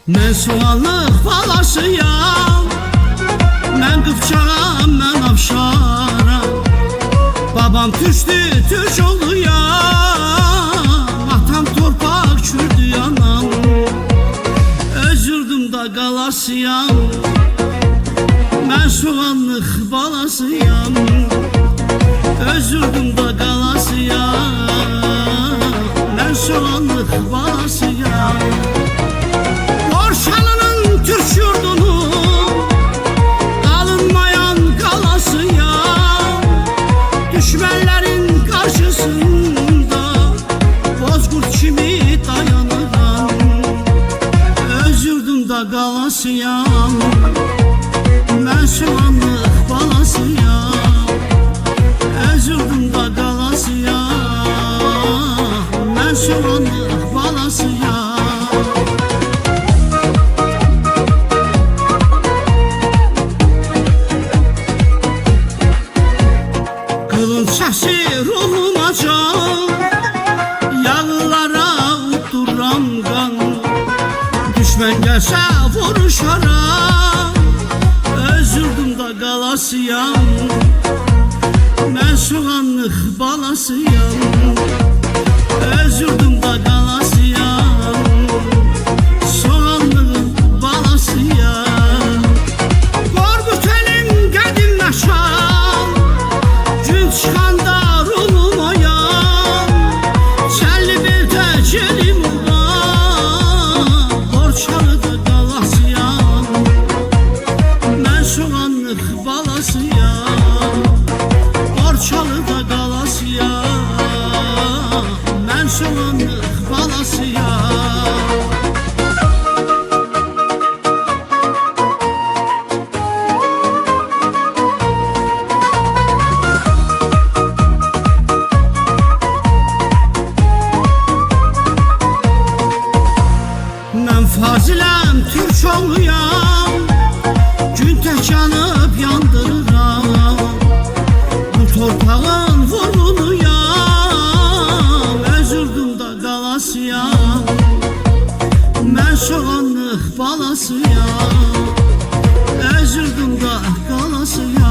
Mən soğanlıq balasıyam, mən qıpçağam, mən avşaram. Babam türkdü, türk oluyam, atam torpaq, kürdü anam. Öz yurdumda qalasıyam, mən soğanlıq balasıyam. Öz yurdumda qalasıyam, mən soğanlıq balasıyam. Borçalının Türk yurdunun alınmayan qalasıyam. Düşmənlərin qarşısında bozqurt kimi dayanıram. Öz yurdumda qalasıyam, mən soğanlıq balasıyam. Öz yurdumda qalasıyam, mən soğanlıq balasıyam. Qılın səsi ruhuma can, yağlara uduram qan. Düşmən gəlsə vuruşaram, öz yurdumda qalasıyam. Mən soğanlıq balasıyam, öz yurdumda qalasıyam. Soğanlığın balasıyam. Qorqud elin qədim məşam, gün çıxanda rumum oyam. Çəlli beldə gedim uğam, Borçalıda qalasıyam. Mən soğanlıq balasıyam, Borçalıda qalasıyam. Mən soğanlıq balasıyam. Mən faziləm, türk oluyam, gün tək yanıb yandırıram. Bu torpağın vurğunuyam, öz yurdumda qalasıyam. Mən soğanlıq balasıyam, öz yurdumda qalasıyam.